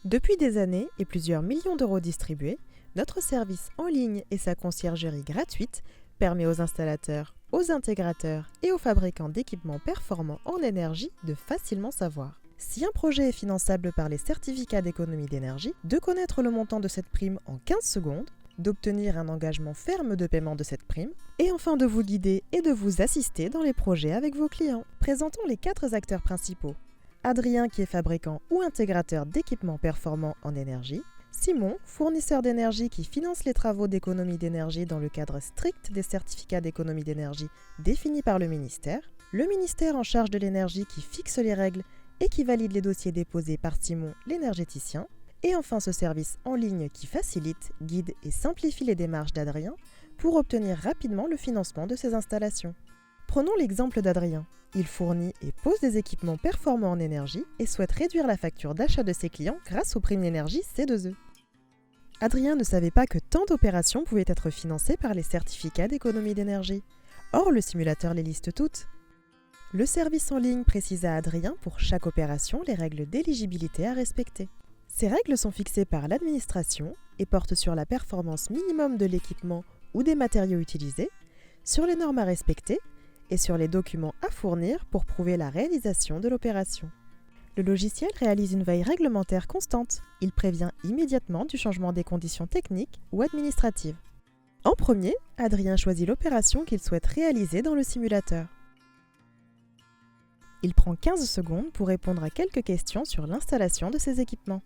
Depuis des années et plusieurs millions d'euros distribués, notre service en ligne et sa conciergerie gratuite permet aux installateurs, aux intégrateurs et aux fabricants d'équipements performants en énergie de facilement savoir si un projet est finançable par les certificats d'économie d'énergie, de connaître le montant de cette prime en 15 secondes, d'obtenir un engagement ferme de paiement de cette prime, et enfin de vous guider et de vous assister dans les projets avec vos clients. Présentons les 4 acteurs principaux. Adrien qui est fabricant ou intégrateur d'équipements performants en énergie, Simon, fournisseur d'énergie qui finance les travaux d'économie d'énergie dans le cadre strict des certificats d'économie d'énergie définis par le ministère en charge de l'énergie qui fixe les règles et qui valide les dossiers déposés par Simon, l'énergéticien, et enfin ce service en ligne qui facilite, guide et simplifie les démarches d'Adrien pour obtenir rapidement le financement de ses installations. Prenons l'exemple d'Adrien. Il fournit et pose des équipements performants en énergie et souhaite réduire la facture d'achat de ses clients grâce aux primes d'énergie C2E. Adrien ne savait pas que tant d'opérations pouvaient être financées par les certificats d'économie d'énergie. Or, le simulateur les liste toutes. Le service en ligne précise à Adrien pour chaque opération les règles d'éligibilité à respecter. Ces règles sont fixées par l'administration et portent sur la performance minimum de l'équipement ou des matériaux utilisés, sur les normes à respecter et sur les documents à fournir pour prouver la réalisation de l'opération. Le logiciel réalise une veille réglementaire constante. Il prévient immédiatement du changement des conditions techniques ou administratives. En premier, Adrien choisit l'opération qu'il souhaite réaliser dans le simulateur. Il prend 15 secondes pour répondre à quelques questions sur l'installation de ses équipements.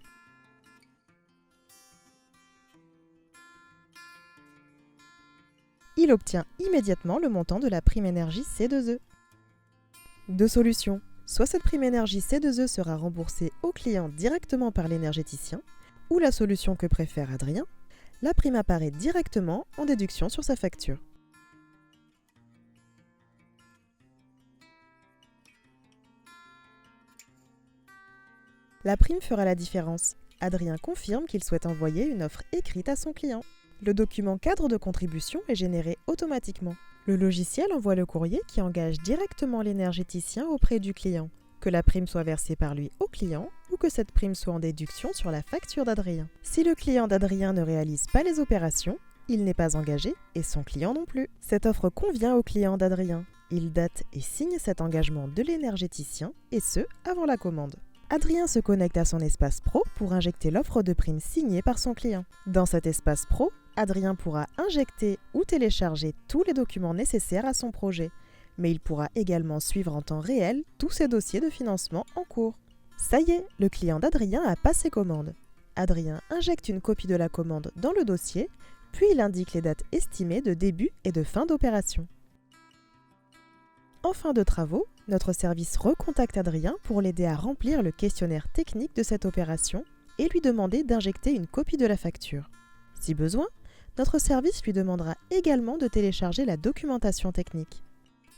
Il obtient immédiatement le montant de la prime énergie C2E. Deux solutions. Soit cette prime énergie C2E sera remboursée au client directement par l'énergéticien, ou la solution que préfère Adrien, la prime apparaît directement en déduction sur sa facture. La prime fera la différence. Adrien confirme qu'il souhaite envoyer une offre écrite à son client. Le document cadre de contribution est généré automatiquement. Le logiciel envoie le courrier qui engage directement l'énergéticien auprès du client, que la prime soit versée par lui au client ou que cette prime soit en déduction sur la facture d'Adrien. Si le client d'Adrien ne réalise pas les opérations, il n'est pas engagé et son client non plus. Cette offre convient au client d'Adrien. Il date et signe cet engagement de l'énergéticien et ce, avant la commande. Adrien se connecte à son espace pro pour injecter l'offre de prime signée par son client. Dans cet espace pro, Adrien pourra injecter ou télécharger tous les documents nécessaires à son projet, mais il pourra également suivre en temps réel tous ses dossiers de financement en cours. Ça y est, le client d'Adrien a passé commande. Adrien injecte une copie de la commande dans le dossier, puis il indique les dates estimées de début et de fin d'opération. En fin de travaux, notre service recontacte Adrien pour l'aider à remplir le questionnaire technique de cette opération et lui demander d'injecter une copie de la facture. Si besoin, notre service lui demandera également de télécharger la documentation technique.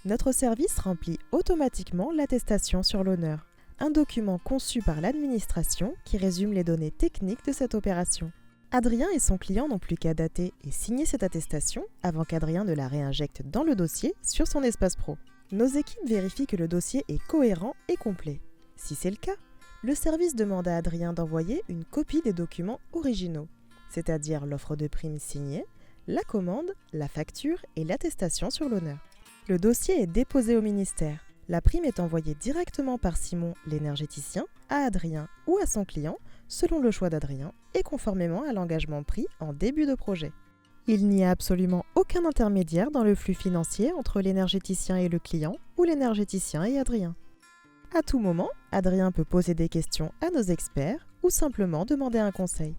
Notre service remplit automatiquement l'attestation sur l'honneur, un document conçu par l'administration qui résume les données techniques de cette opération. Adrien et son client n'ont plus qu'à dater et signer cette attestation avant qu'Adrien ne la réinjecte dans le dossier sur son espace pro. Nos équipes vérifient que le dossier est cohérent et complet. Si c'est le cas, le service demande à Adrien d'envoyer une copie des documents originaux, c'est-à-dire l'offre de prime signée, la commande, la facture et l'attestation sur l'honneur. Le dossier est déposé au ministère. La prime est envoyée directement par Simon, l'énergéticien, à Adrien ou à son client, selon le choix d'Adrien et conformément à l'engagement pris en début de projet. Il n'y a absolument aucun intermédiaire dans le flux financier entre l'énergéticien et le client ou l'énergéticien et Adrien. À tout moment, Adrien peut poser des questions à nos experts ou simplement demander un conseil.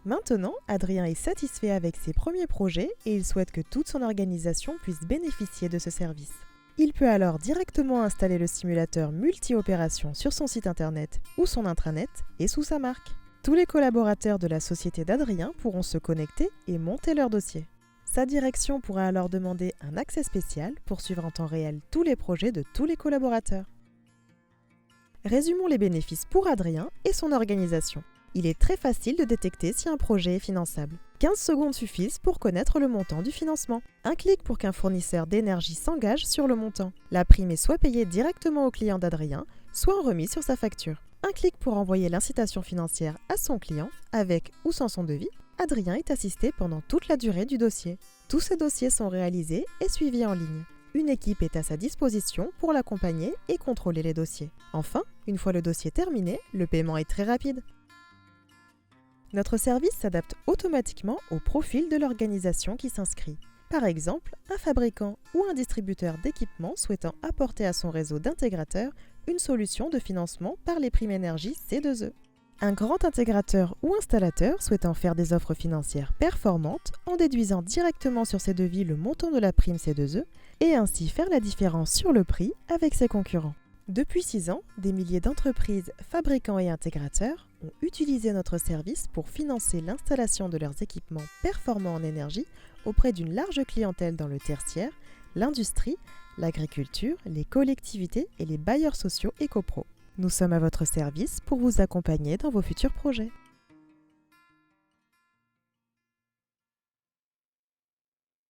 Maintenant, Adrien est satisfait avec ses premiers projets et il souhaite que toute son organisation puisse bénéficier de ce service. Il peut alors directement installer le simulateur multi-opération sur son site internet ou son intranet et sous sa marque. Tous les collaborateurs de la société d'Adrien pourront se connecter et monter leur dossier. Sa direction pourra alors demander un accès spécial pour suivre en temps réel tous les projets de tous les collaborateurs. Résumons les bénéfices pour Adrien et son organisation. Il est très facile de détecter si un projet est finançable. 15 secondes suffisent pour connaître le montant du financement. Un clic pour qu'un fournisseur d'énergie s'engage sur le montant. La prime est soit payée directement au client d'Adrien, soit en remise sur sa facture. Un clic pour envoyer l'incitation financière à son client, avec ou sans son devis. Adrien est assisté pendant toute la durée du dossier. Tous ces dossiers sont réalisés et suivis en ligne. Une équipe est à sa disposition pour l'accompagner et contrôler les dossiers. Enfin, une fois le dossier terminé, le paiement est très rapide. Notre service s'adapte automatiquement au profil de l'organisation qui s'inscrit. Par exemple, un fabricant ou un distributeur d'équipements souhaitant apporter à son réseau d'intégrateurs une solution de financement par les primes énergie C2E. Un grand intégrateur ou installateur souhaitant faire des offres financières performantes en déduisant directement sur ses devis le montant de la prime C2E et ainsi faire la différence sur le prix avec ses concurrents. Depuis 6 ans, des milliers d'entreprises, fabricants et intégrateurs ont utilisé notre service pour financer l'installation de leurs équipements performants en énergie auprès d'une large clientèle dans le tertiaire, l'industrie, l'agriculture, les collectivités et les bailleurs sociaux et copros. Nous sommes à votre service pour vous accompagner dans vos futurs projets.